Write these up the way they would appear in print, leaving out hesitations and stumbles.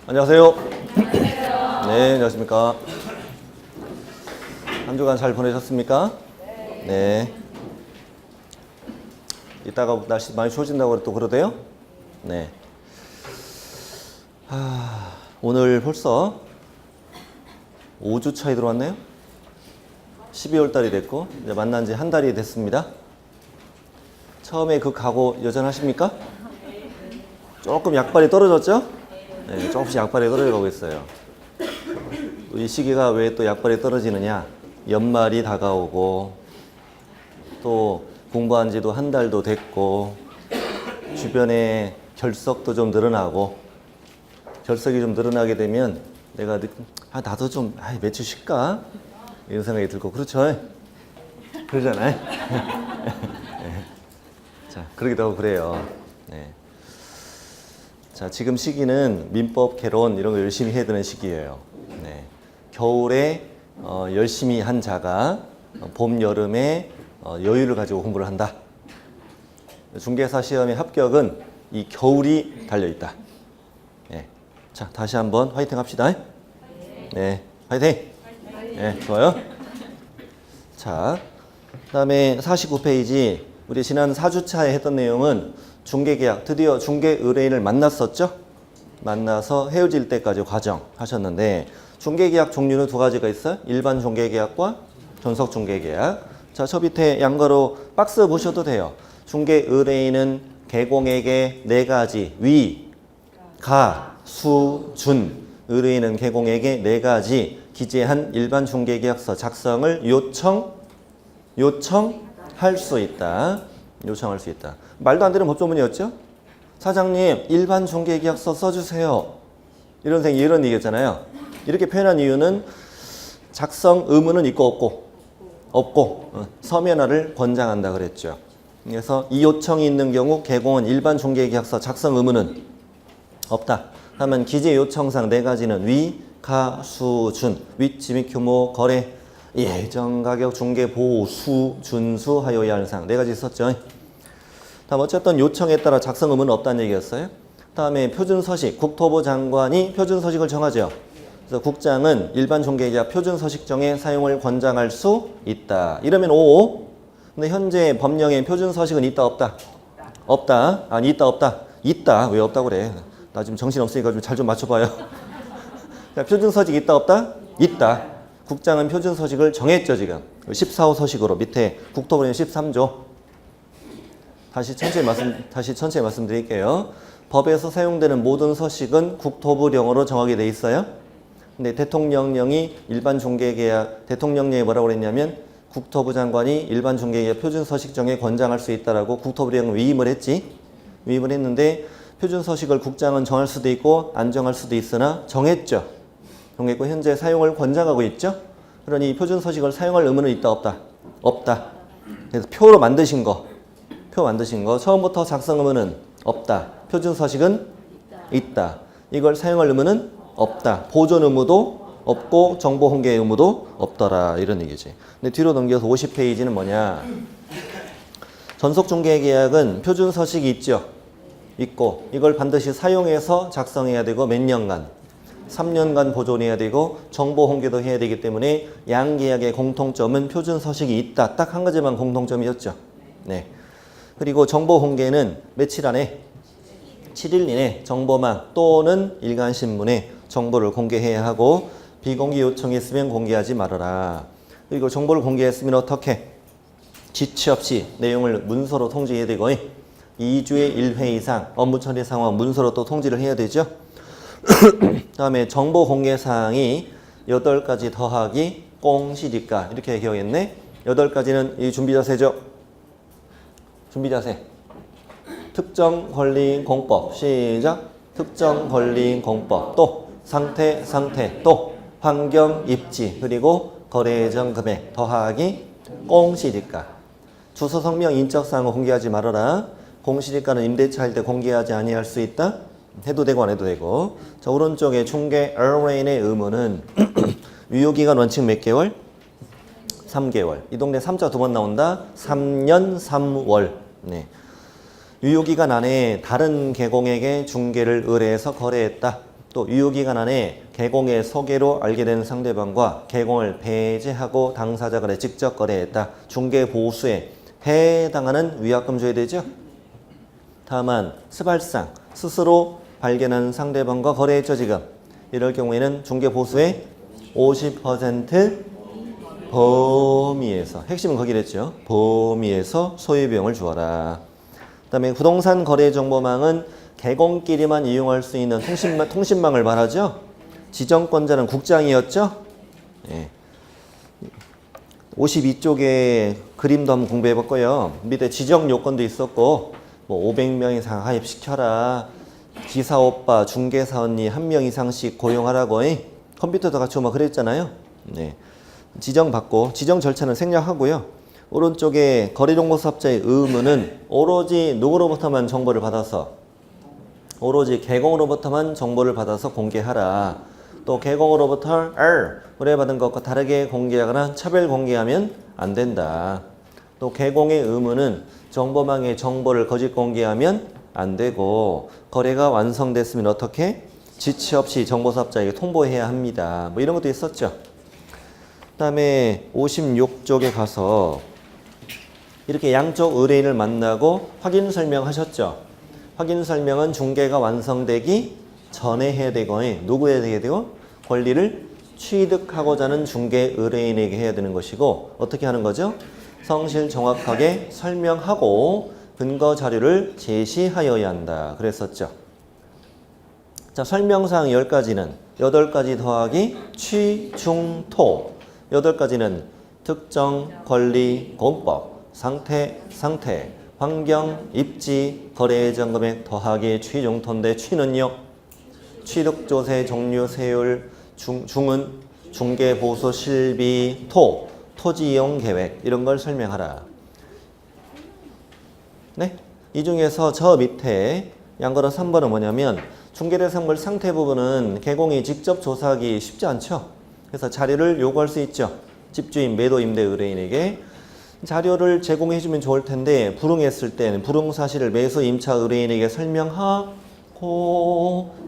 안녕하세요. 네, 안녕하십니까. 한 주간 잘 보내셨습니까? 네. 이따가 날씨 많이 추워진다고 또 그러대요? 네. 오늘 벌써 5주 차이 들어왔네요. 12월 달이 됐고 이제 만난 지 한 달이 됐습니다. 처음에 그 각오 여전하십니까? 조금 약발이 떨어졌죠? 네, 조금씩 약발이 떨어져가고 있어요. 이 시기가 왜 또 약발이 떨어지느냐? 연말이 다가오고 또 공부한 지도 한 달도 됐고 주변에 결석도 좀 늘어나고 결석이 좀 늘어나게 되면 내가 나도 좀 며칠 쉴까? 이런 생각이 들고 그렇죠? 그러잖아요. 네. 자, 그러기도 하고 그래요. 네. 자, 지금 시기는 민법, 개론 이런 거 열심히 해야 되는 시기예요. 네. 겨울에 열심히 한 자가 봄, 여름에 여유를 가지고 공부를 한다. 중개사 시험의 합격은 이 겨울이 달려있다. 네. 자, 다시 한번 화이팅 합시다. 네, 화이팅! 네, 좋아요. 자, 그 다음에 49페이지. 우리 지난 4주차에 했던 내용은 중개계약, 드디어 중개의뢰인을 만났었죠? 만나서 헤어질 때까지 과정 하셨는데 중개계약 종류는 두 가지가 있어요. 일반 중개계약과 전속 중개계약. 자, 저 밑에 양가로 박스 보셔도 돼요. 중개의뢰인은 개공에게 네 가지 위, 가, 수, 준. 의뢰인은 개공에게 네 가지 기재한 일반 중개계약서 작성을 요청할 수 있다. 요청할 수 있다. 말도 안 되는 법조문이었죠? 사장님, 일반 중개계약서 써주세요. 이런 얘기였잖아요. 이렇게 표현한 이유는 작성 의무는 있고 없고 서면화를 권장한다 그랬죠. 그래서 이 요청이 있는 경우 개공은 일반 중개계약서 작성 의무는 없다. 하면 기재 요청상 네 가지는 위, 가, 수, 준. 위치 및 규모, 거래, 예정, 가격, 중개, 보호, 수, 준수, 하여야 할 사항. 네 가지 있었죠. 다음 어쨌든 요청에 따라 작성 의무는 없다는 얘기였어요. 다음에 표준서식, 국토부 장관이 표준서식을 정하죠. 그래서 국장은 일반 중개계약 표준서식정의 사용을 권장할 수 있다. 이러면 O. 근데 현재 법령에 표준서식은 있다 없다? 없다. 아니 있다 없다? 있다. 왜 없다고 그래? 나 지금 정신 없으니까 좀 잘 좀 맞춰봐요. 표준서식 있다 없다? 있다. 국장은 표준서식을 정했죠 지금. 14호 서식으로 밑에 국토부는 13조. 다시 천천히 말씀드릴게요. 법에서 사용되는 모든 서식은 국토부령으로 정하게 돼 있어요. 근데 대통령령이 일반 중개계약 대통령령이 뭐라고 그랬냐면 국토부 장관이 일반 중개계약 표준서식 정에 권장할 수 있다라고 국토부령을 위임을 했지. 위임을 했는데 표준서식을 국장은 정할 수도 있고 안 정할 수도 있으나 정했죠. 정했고 현재 사용을 권장하고 있죠. 그러니 표준서식을 사용할 의무는 있다 없다? 없다. 그래서 표로 만드신 거 처음부터 작성 의무는 없다. 표준서식은 있다. 이걸 사용할 의무는 없다. 보존 의무도 없고 정보 공개 의무도 없더라. 이런 얘기지. 근데 뒤로 넘겨서 50페이지는 뭐냐? 전속 중개계약은 표준서식이 있죠. 있고 이걸 반드시 사용해서 작성해야 되고 몇 년간? 3년간 보존해야 되고 정보 공개도 해야 되기 때문에 양계약의 공통점은 표준서식이 있다. 딱 한 가지만 공통점이었죠. 네. 그리고 정보 공개는 며칠 안에 7일 이내 정보망 또는 일간신문에 정보를 공개해야 하고 비공개 요청이 있으면 공개하지 말아라. 그리고 정보를 공개했으면 어떻게? 지체 없이 내용을 문서로 통지해야 되고 2주에 1회 이상 업무 처리 상황 문서로 또 통지를 해야 되죠. 다음에 정보 공개 사항이 8가지 더하기 꽁시니까 이렇게 기억했네. 8가지는 이 준비자세죠. 준비자세. 특정 권리인 공법. 시작. 특정 권리인 공법. 또 상태 또 환경 입지 그리고 거래 예정 금액 더하기 꽁시니까. 주소 성명 인적사항을 공개하지 말아라. 공시지가는 임대차 할 때 공개하지 아니할 수 있다. 해도 되고 안 해도 되고. 자, 오른쪽에 중개 의뢰인의 의무는 유효기간 원칙 몇 개월? 3개월. 이 동네 3자 두 번 나온다. 3년 3월. 네. 유효기간 안에 다른 개공에게 중개를 의뢰해서 거래했다. 또 유효기간 안에 개공의 소개로 알게 된 상대방과 개공을 배제하고 당사자 간에 직접 거래했다. 중개보수에 해당하는 위약금 줘야 되죠. 다만 스발상 스스로 발견한 상대방과 거래했죠. 지금 이럴 경우에는 중개보수의 50% 범위에서, 핵심은 거기랬죠. 범위에서 소유비용을 주어라. 그 다음에 부동산 거래 정보망은 개공끼리만 이용할 수 있는 통신망을 말하죠. 지정권자는 국장이었죠. 예. 52쪽에 그림도 한번 공부해봤고요. 밑에 지정 요건도 있었고, 뭐 500명 이상 가입시켜라, 기사 오빠, 중개사 언니 1명 이상씩 고용하라고 컴퓨터도 같이 오면 그랬잖아요. 네. 지정받고 지정 절차는 생략하고요. 오른쪽에 거래정보사업자의 의무는 오로지 누구로부터만 정보를 받아서, 오로지 개공으로부터만 정보를 받아서 공개하라. 또 개공으로부터 의뢰받은 것과 다르게 공개하거나 차별 공개하면 안 된다. 또 개공의 의무는 정보망의 정보를 거짓 공개하면 안 되고, 거래가 완성됐으면 어떻게? 지체 없이 정보사업자에게 통보해야 합니다. 뭐 이런 것도 있었죠. 그 다음에 56쪽에 가서 이렇게 양쪽 의뢰인을 만나고 확인 설명하셨죠. 확인 설명은 중개가 완성되기 전에 해야 되고, 누구에게 해야 되고? 권리를 취득하고자 하는 중개 의뢰인에게 해야 되는 것이고, 어떻게 하는 거죠? 성실 정확하게 설명하고 근거 자료를 제시하여야 한다. 그랬었죠. 자, 설명사항 10가지는 8가지 더하기 취, 중, 토. 8가지는 특정, 권리, 공법, 상태, 환경, 입지, 거래 예정 금액 더하기 취, 중, 토인데 취는요. 취득, 조세, 종류, 세율, 중은 중개, 보수, 실비, 토, 토지 이용 계획 이런 걸 설명하라. 네? 이 중에서 저 밑에 양거로 3번은 뭐냐면 중개대상물 상태 부분은 개공이 직접 조사하기 쉽지 않죠. 그래서 자료를 요구할 수 있죠. 집주인, 매도, 임대 의뢰인에게 자료를 제공해 주면 좋을 텐데 불응했을 때는 불응 사실을 매수 임차 의뢰인에게 설명하고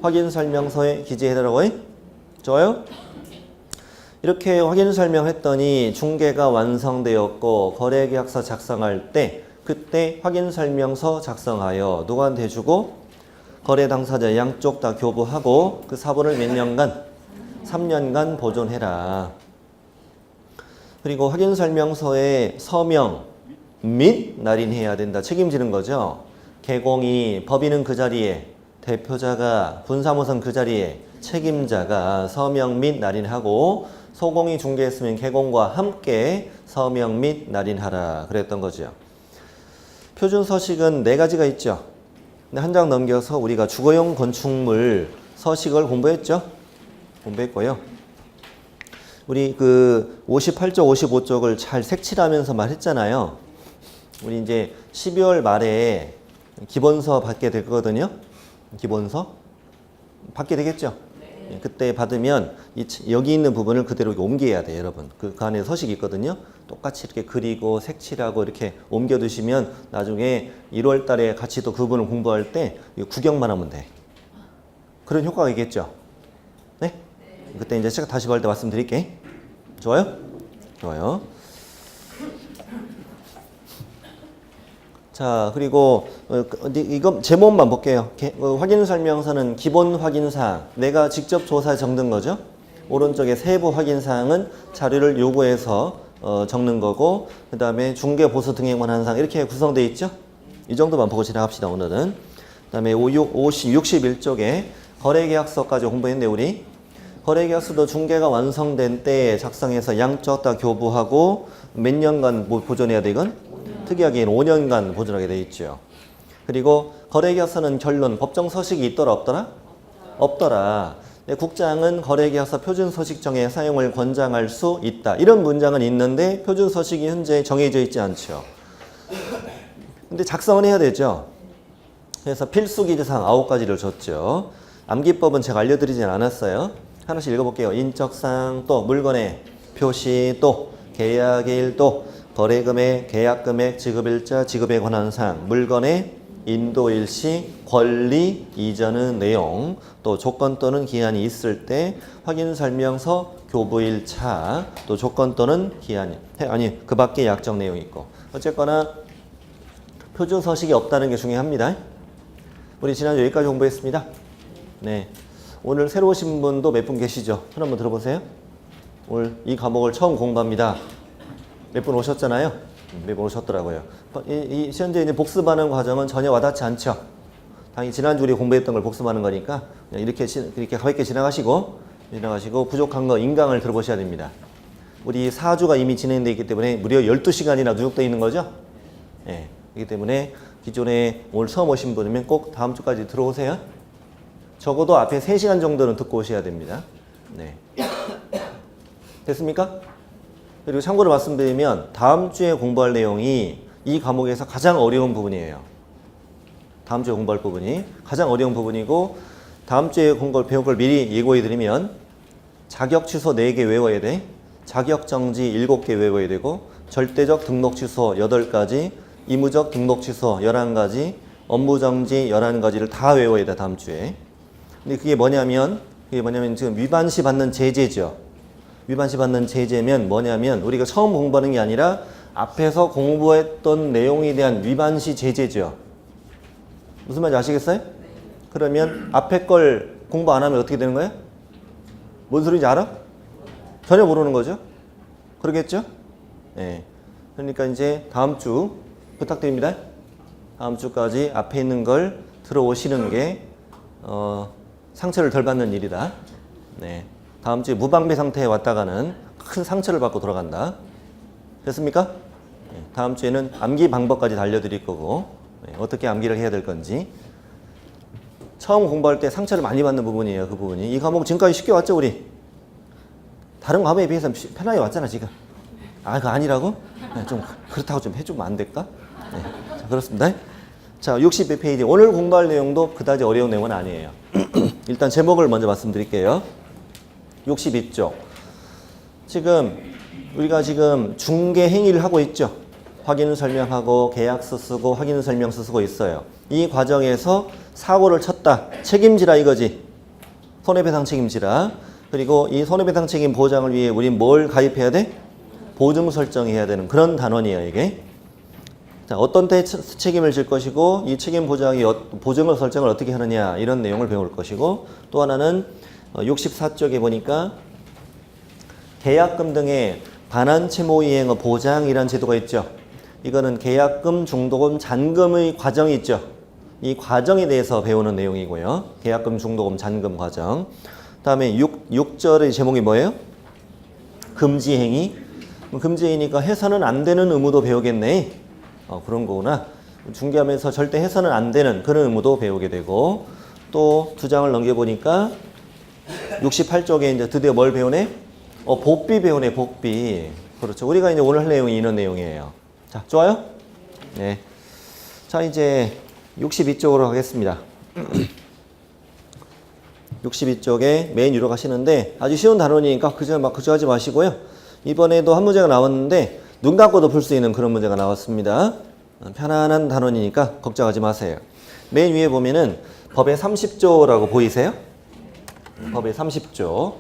확인 설명서에 기재해달라고. 좋아요? 이렇게 확인 설명했더니 중개가 완성되었고 거래계약서 작성할 때 그때 확인 설명서 작성하여 누구한테 주고 거래 당사자 양쪽 다 교부하고 그 사본을 몇 년간? 3년간 보존해라. 그리고 확인 설명서에 서명 및 날인해야 된다. 책임지는 거죠. 개공이 법인은 그 자리에, 대표자가, 분사무소는 그 자리에, 책임자가 서명 및 날인하고 소공이 중개했으면 개공과 함께 서명 및 날인하라 그랬던 거죠. 표준 서식은 4가지가 있죠. 한 장 넘겨서 우리가 주거용 건축물 서식을 공부했죠. 공부했고요. 우리 그 58쪽, 55쪽을 잘 색칠하면서 말했잖아요. 우리 이제 12월 말에 기본서 받게 될 거거든요. 기본서 받게 되겠죠. 네. 그때 받으면 여기 있는 부분을 그대로 옮겨야 돼요, 여러분. 그 안에 서식이 있거든요. 똑같이 이렇게 그리고 색칠하고 이렇게 옮겨두시면 나중에 1월 달에 같이 또 그분을 공부할 때 구경만 하면 돼. 그런 효과가 있겠죠. 네? 그때 이제 제가 다시 볼 때 말씀드릴게. 좋아요? 좋아요. 자, 그리고 이거 제목만 볼게요. 확인 설명서는 기본 확인사항, 내가 직접 조사해 적는 거죠. 오른쪽에 세부 확인사항은 자료를 요구해서 적는 거고, 그 다음에 중개 보수 등의 권한사항 이렇게 구성되어 있죠. 이 정도만 보고 지나갑시다. 오늘은. 그 다음에 61쪽에 거래계약서까지 공부했는데 우리 거래계약서도 중개가 완성된 때에 작성해서 양쪽 다 교부하고 몇 년간 보존해야 돼 이건? 특이하게 5년간 보존하게 돼 있죠. 그리고 거래계약서는 결론, 법정 서식이 있더라 없더라? 없더라. 국장은 거래계약서 표준 서식정의 사용을 권장할 수 있다. 이런 문장은 있는데 표준 서식이 현재 정해져 있지 않죠. 근데 작성은 해야 되죠. 그래서 필수 기재사항 9가지를 줬죠. 암기법은 제가 알려드리진 않았어요. 하나씩 읽어볼게요. 인적사항, 또 물건의 표시, 또 계약일, 또 거래금액, 계약금액, 지급일자, 지급에 관한 사항, 물건의 인도일시, 권리 이전의 내용, 또 조건 또는 기한이 있을 때 확인 설명서, 교부일차, 또 조건 또는 기한이 아니 그 밖에 약정 내용이 있고 어쨌거나 표준 서식이 없다는 게 중요합니다. 우리 지난주 여기까지 공부했습니다. 네, 오늘 새로 오신 분도 몇 분 계시죠? 손 한번 들어보세요. 오늘 이 과목을 처음 공부합니다. 몇 분 오셨잖아요. 몇 분 오셨더라고요. 현재 이제 복습하는 과정은 전혀 와닿지 않죠. 당연히 지난주 우리 공부했던 걸 복습하는 거니까 그냥 이렇게 가볍게 지나가시고 부족한 거 인강을 들어보셔야 됩니다. 우리 4주가 이미 진행되어 있기 때문에 무려 12시간이나 누적되어 있는 거죠. 예. 그렇기 때문에 기존에 오늘 처음 오신 분이면 꼭 다음 주까지 들어오세요. 적어도 앞에 3시간 정도는 듣고 오셔야 됩니다. 네. 됐습니까? 그리고 참고로 말씀드리면 다음 주에 공부할 내용이 이 과목에서 가장 어려운 부분이에요. 다음 주에 공부할 부분이 가장 어려운 부분이고 다음 주에 배울 걸 미리 예고해 드리면 자격 취소 4개 외워야 돼. 자격 정지 7개 외워야 되고 절대적 등록 취소 8가지, 의무적 등록 취소 11가지, 업무 정지 11가지를 다 외워야 돼, 다음 주에. 근데 그게 뭐냐면 지금 위반시 받는 제재죠. 위반시 받는 제재면 뭐냐면 우리가 처음 공부하는 게 아니라 앞에서 공부했던 내용에 대한 위반시 제재죠. 무슨 말인지 아시겠어요? 그러면 앞에 걸 공부 안 하면 어떻게 되는 거예요? 뭔 소리인지 알아? 전혀 모르는 거죠. 그러겠죠? 네. 그러니까 이제 다음 주 부탁드립니다. 다음 주까지 앞에 있는 걸 들어오시는 게 상처를 덜 받는 일이다. 네. 다음 주에 무방비 상태에 왔다가는 큰 상처를 받고 돌아간다. 됐습니까? 네. 다음 주에는 암기 방법까지 알려드릴 거고 네. 어떻게 암기를 해야 될 건지 처음 공부할 때 상처를 많이 받는 부분이에요. 그 부분이. 이 과목 지금까지 쉽게 왔죠 우리? 다른 과목에 비해서 편하게 왔잖아 지금. 아 그거 아니라고? 네, 좀 그렇다고 좀 해주면 안 될까? 네. 자, 그렇습니다. 자 62페이지 오늘 공부할 내용도 그다지 어려운 내용은 아니에요. 일단 제목을 먼저 말씀드릴게요. 62쪽. 우리가 지금 중개 행위를 하고 있죠. 확인 설명하고 계약서 쓰고 확인 설명서 쓰고 있어요. 이 과정에서 사고를 쳤다. 책임지라 이거지. 손해배상 책임지라. 그리고 이 손해배상 책임 보장을 위해 우린 뭘 가입해야 돼? 보증 설정해야 되는 그런 단원이에요, 이게. 자, 어떤 때 책임을 질 것이고 이 책임 보장이 보증을 설정을 어떻게 하느냐 이런 내용을 배울 것이고 또 하나는 64쪽에 보니까 계약금 등의 반환 채무 이행의 보장이라는 제도가 있죠. 이거는 계약금, 중도금, 잔금의 과정이 있죠. 이 과정에 대해서 배우는 내용이고요. 계약금, 중도금, 잔금 과정. 다음에 6절의 제목이 뭐예요? 금지행위. 금지행위니까 해서는 안 되는 의무도 배우겠네. 그런 거구나. 중개하면서 절대 해서는 안 되는 그런 의무도 배우게 되고 또 2장을 넘겨보니까 68쪽에 이제 드디어 뭘 배우네? 복비 배우네, 복비. 그렇죠. 우리가 이제 오늘 할 내용이 이런 내용이에요. 자, 좋아요? 네. 자, 이제 62쪽으로 가겠습니다. 62쪽에 메인 위로 가시는데 아주 쉬운 단원이니까 그저 하지 마시고요. 이번에도 한 문제가 나왔는데 눈 감고도 풀 수 있는 그런 문제가 나왔습니다. 편안한 단원이니까 걱정하지 마세요. 맨 위에 보면은 법의 30조라고 보이세요? 법의 30조.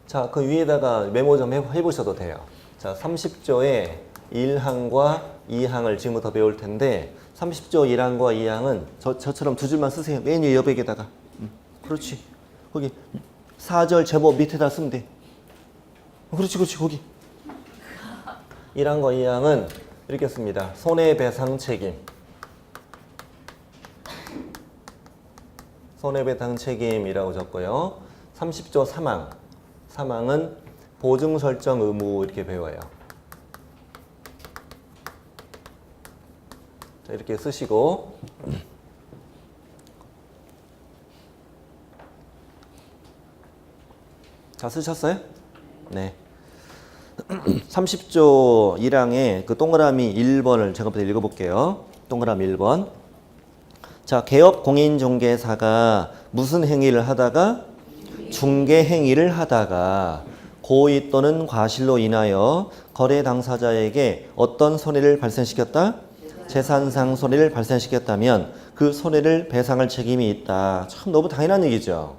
자, 그 위에다가 메모 좀 해보셔도 돼요. 자, 30조의 1항과 2항을 지금부터 배울 텐데 30조 1항과 2항은 저처럼 2줄만 쓰세요. 맨 위에 여백에다가. 그렇지. 거기 4절 제목 밑에다 쓰면 돼. 그렇지 거기. 1항과 2항은 이렇게 씁니다. 손해배상 책임. 손해배상 책임이라고 적고요. 30조 3항. 3항은 보증 설정 의무 이렇게 배워요. 자, 이렇게 쓰시고 다 쓰셨어요? 네. 30조 1항에 그 동그라미 1번을 제가부터 읽어볼게요. 동그라미 1번. 자, 개업 공인중개사가 무슨 행위를 하다가 중개 행위를 하다가 고의 또는 과실로 인하여 거래 당사자에게 어떤 손해를 발생시켰다? 재산상 손해를 발생시켰다면 그 손해를 배상할 책임이 있다. 참 너무 당연한 얘기죠.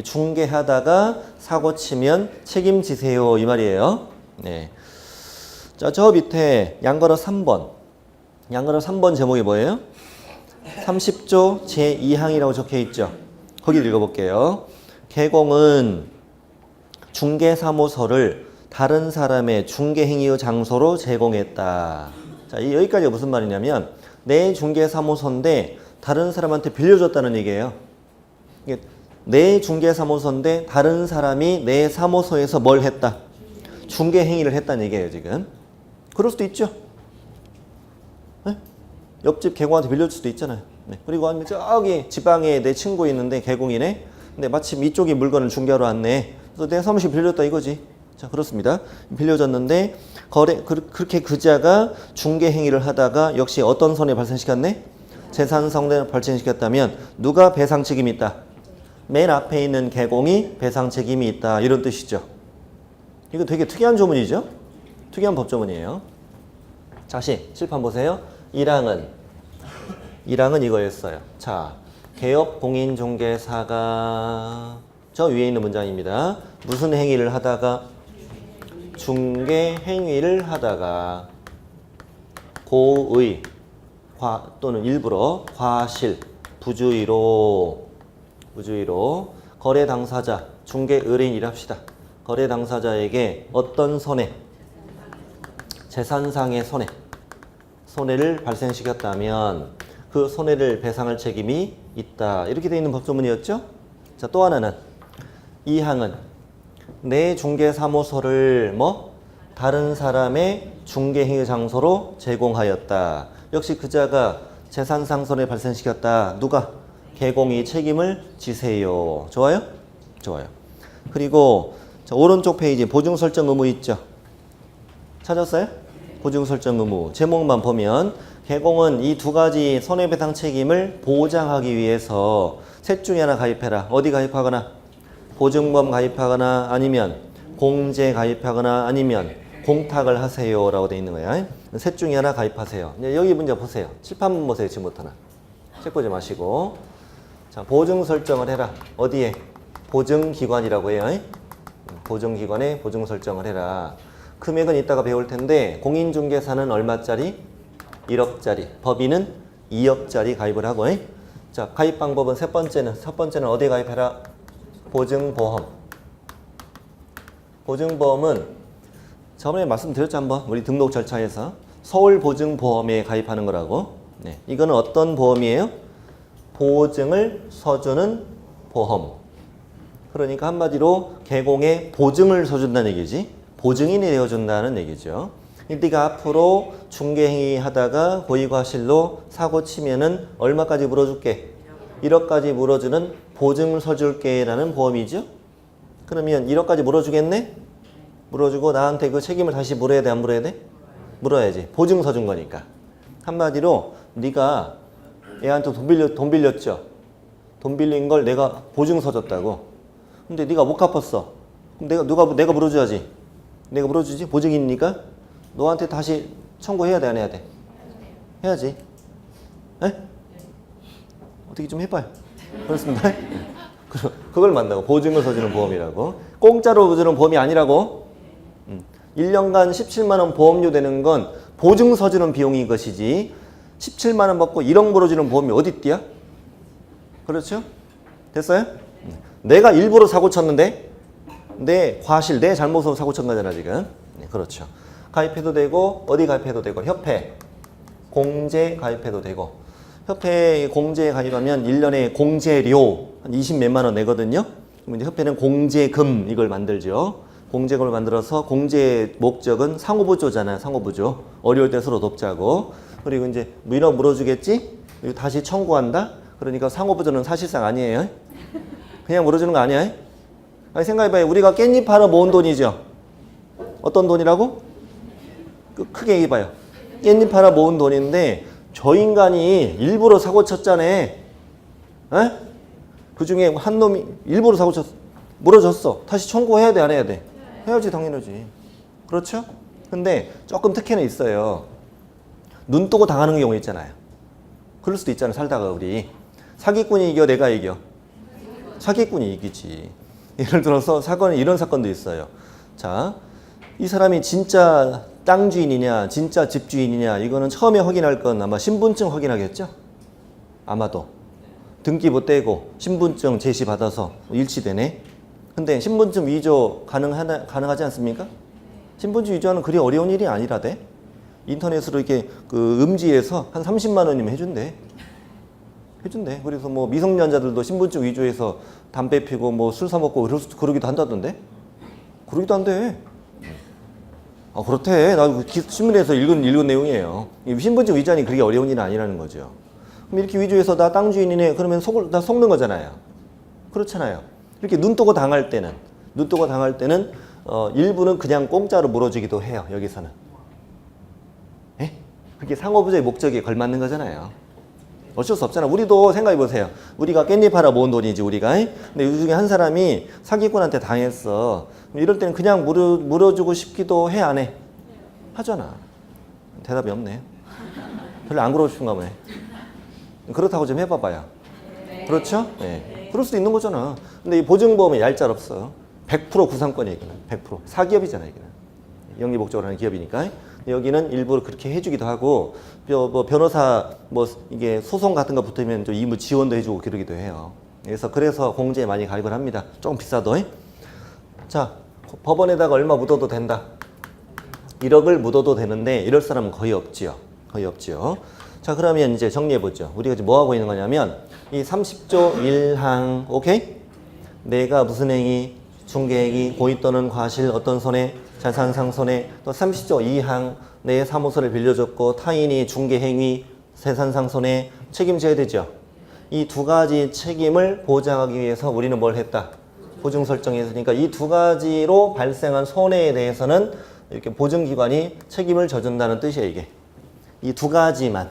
중개하다가 사고 치면 책임지세요 이 말이에요. 네. 자, 저 밑에 양거러 3번. 양거러 3번 제목이 뭐예요? 30조 제2항이라고 적혀 있죠. 거기 읽어볼게요. 개공은 중개사무소를 다른 사람의 중개행위의 장소로 제공했다. 자, 여기까지가 무슨 말이냐면 내 중개사무소인데 다른 사람한테 빌려줬다는 얘기예요. 내 중개사무소인데 다른 사람이 내 사무소에서 뭘 했다? 중개행위를 했다는 얘기예요 지금. 그럴 수도 있죠. 네? 옆집 개공한테 빌려줄 수도 있잖아요. 네. 그리고 아니면 저기 지방에 내 친구 있는데 개공이네. 근데 마침 이쪽이 물건을 중개하러 왔네. 그래서 내 사무실 빌려줬다 이거지. 자, 그렇습니다. 빌려줬는데 그렇게 그자가 중개 행위를 하다가 역시 어떤 손해 발생시켰네? 재산 손해를 발생시켰다면 누가 배상 책임이 있다? 맨 앞에 있는 개공이 배상 책임이 있다. 이런 뜻이죠. 이거 되게 특이한 조문이죠? 특이한 법조문이에요. 다시 칠판 보세요. 1항은 이거였어요. 자, 개업 공인중개사가 저 위에 있는 문장입니다. 무슨 행위를 하다가 중개 행위를 하다가 고의 또는 일부러 과실 부주의로 거래 당사자 중개 의뢰인이라 합시다. 거래 당사자에게 어떤 손해 재산상의 손해를 발생시켰다면 그 손해를 배상할 책임이 있다. 이렇게 되어 있는 법조문이었죠. 자, 또 하나는 이 항은 내 중개사무소를 다른 사람의 중개행위 장소로 제공하였다. 역시 그자가 재산상 손해 발생시켰다. 누가? 개공이 책임을 지세요. 좋아요? 좋아요. 그리고 자, 오른쪽 페이지 보증 설정 의무 있죠? 찾았어요? 보증 설정 의무. 제목만 보면 개공은 이 두 가지 손해배상 책임을 보장하기 위해서 셋 중에 하나 가입해라. 어디 가입하거나 보증보험 가입하거나 아니면 공제 가입하거나 아니면 공탁을 하세요 라고 되어 있는 거야. 셋 중에 하나 가입하세요. 여기 문제 보세요. 칠판 보세요. 지금부터는 책 보지 마시고. 자, 보증 설정을 해라. 어디에? 보증기관이라고 해요. 보증기관에 보증 설정을 해라. 금액은 이따가 배울 텐데 공인중개사는 얼마짜리? 1억짜리. 법인은 2억짜리 가입을 하고. 자, 가입 방법은 첫 번째는 어디에 가입해라? 보증보험. 보증보험은 저번에 말씀드렸죠 한번 우리 등록 절차에서 서울보증보험에 가입하는 거라고. 네, 이거는 어떤 보험이에요? 보증을 서주는 보험. 그러니까 한마디로 개공에 보증을 서준다는 얘기지. 보증인이 되어준다는 얘기죠. 네가 앞으로 중개행위 하다가 고의과실로 사고 치면은 얼마까지 물어줄게? 1억까지 물어주는 보증을 서줄게 라는 보험이죠. 그러면 1억까지 물어주겠네? 물어주고 나한테 그 책임을 다시 물어야 돼? 안 물어야 돼? 물어야지. 보증 서준 거니까. 한마디로 네가 얘한테 돈 빌렸죠? 돈 빌린 걸 내가 보증 서줬다고. 근데 네가 못 갚았어. 그럼 내가 물어줘야지. 내가 물어주지? 보증이니까 너한테 다시 청구해야 돼? 안 해야 돼? 해야지. 에? 어떻게 좀 해봐요. 그렇습니다. 그걸 만나고 보증을 서주는 보험이라고. 공짜로 주는 보험이 아니라고. 1년간 17만 원 보험료 되는 건 보증 서주는 비용인 것이지 17만 원 받고 1억 물어주는 보험이 어디 있디야? 그렇죠? 됐어요? 내가 일부러 사고 쳤는데 내 과실, 내 잘못으로 사고 친 거잖아 지금. 네, 그렇죠. 가입해도 되고 어디 가입해도 되고 협회, 공제 가입해도 되고 협회 공제에 가입하면 1년에 공제료 한 20 몇만 원 내거든요. 그럼 이제 협회는 공제금 이걸 만들죠. 공제금을 만들어서 공제 목적은 상호부조잖아요. 상호부조. 어려울 때 서로 돕자고. 그리고 이제 민원 물어주겠지? 그리고 다시 청구한다? 그러니까 상호부조는 사실상 아니에요. 그냥 물어주는 거 아니야. 아니, 생각해봐요. 우리가 깻잎 팔아 모은 돈이죠. 어떤 돈이라고? 크게 얘기해봐요. 깻잎 팔아 모은 돈인데 저 인간이 일부러 사고 쳤잖아. 그 중에 한 놈이 일부러 사고 쳤어. 물어줬어. 다시 청구해야 돼? 안 해야 돼? 해야지 당연하지. 그렇죠? 근데 조금 특혜는 있어요. 눈 뜨고 당하는 경우 있잖아요. 그럴 수도 있잖아요. 살다가 우리. 사기꾼이 이겨, 내가 이겨? 사기꾼이 이기지. 예를 들어서 사건은 이런 사건도 있어요. 자, 이 사람이 진짜 땅 주인이냐, 진짜 집 주인이냐, 이거는 처음에 확인할 건 아마 신분증 확인하겠죠? 아마도. 등기부 떼고 신분증 제시받아서 일치되네. 근데 신분증 위조 가능하지 않습니까? 신분증 위조하는 그리 어려운 일이 아니라대. 인터넷으로 이렇게 그 음지에서 한 30만 원이면 해준대. 그래서 뭐 미성년자들도 신분증 위조해서 담배 피고 뭐 술 사먹고 그러기도 한다던데? 그러기도 한대. 아, 그렇대. 나 신문에서 읽은 내용이에요. 신분증 위조하니 그게 어려운 일은 아니라는 거죠. 그럼 이렇게 위조해서 나 땅 주인이네. 그러면 나 속는 거잖아요. 그렇잖아요. 이렇게 눈 뜨고 당할 때는 일부는 그냥 공짜로 물어주기도 해요. 여기서는. 예? 그게 상호부자의 목적에 걸맞는 거잖아요. 어쩔 수 없잖아. 우리도 생각해 보세요. 우리가 깻잎 하나 모은 돈이지, 우리가. 근데 이 중에 한 사람이 사기꾼한테 당했어. 이럴 때는 그냥 물어주고 싶기도 해, 안 해? 하잖아. 대답이 없네. 별로 안 그러고 싶은가 보네. 그렇다고 좀 해봐봐요. 그렇죠? 네. 그럴 수도 있는 거잖아. 근데 이 보증보험이 얄짤없어. 100% 구상권이야, 이거는. 100%. 사기업이잖아, 이거는. 영리 목적으로 하는 기업이니까. 여기는 일부러 그렇게 해주기도 하고, 뭐 변호사 이게 소송 같은 거 붙으면 좀 이무 지원도 해주고 그러기도 해요. 그래서 공제에 많이 가입을 합니다. 조금 비싸도. 자, 법원에다가 얼마 묻어도 된다. 1억을 묻어도 되는데 이럴 사람은 거의 없지요. 자, 그러면 이제 정리해보죠. 우리가 지금 뭐 하고 있는 거냐면 이 30조 1항, 오케이? 내가 무슨 행위, 중개행위, 고의 또는 과실, 어떤 손해, 자산상 손해, 또 30조 2항, 내 사무소를 빌려줬고 타인이 중개행위, 재산상 손해 책임져야 되죠. 이 두 가지 책임을 보장하기 위해서 우리는 뭘 했다? 보증 설정했으니까 이 두 가지로 발생한 손해에 대해서는 이렇게 보증기관이 책임을 져준다는 뜻이에요, 이게. 이 두 가지만.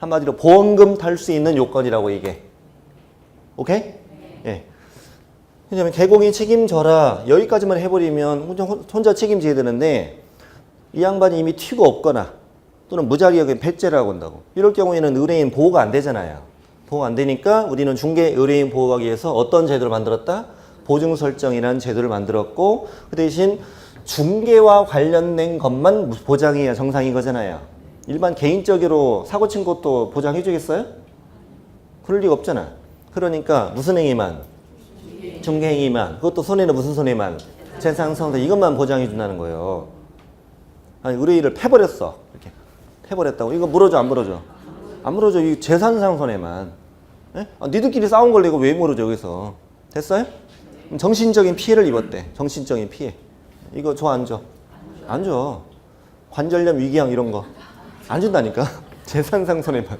한마디로 보험금 탈 수 있는 요건이라고, 이게. 오케이? 예. 왜냐면 개공이 책임져라. 여기까지만 해버리면 혼자 책임져야 되는데 이 양반이 이미 튀고 없거나 또는 무자격의 배째라고 한다고. 이럴 경우에는 의뢰인 보호가 안 되잖아요. 보호가 안 되니까 우리는 중개 의뢰인 보호하기 위해서 어떤 제도를 만들었다? 보증 설정이라는 제도를 만들었고 그 대신 중개와 관련된 것만 보장해야 정상인 거잖아요. 일반 개인적으로 사고 친 것도 보장해 주겠어요? 그럴 리가 없잖아. 그러니까 무슨 행위만? 중개행위만. 그것도 손해는 무슨 손해만? 재산상손해. 이것만 보장해 준다는 거예요. 아니, 의뢰인을 패버렸어. 이렇게 패버렸다고. 이거 물어줘, 안 물어줘? 안 물어줘. 이 재산상 손해만. 예? 아, 니들끼리 싸운 걸 내가 왜 물어줘, 여기서? 됐어요? 정신적인 피해를 입었대. 정신적인 피해. 이거 줘, 안 줘? 안 줘. 관절염, 위궤양 이런 거. 안 준다니까. 재산상 손해만.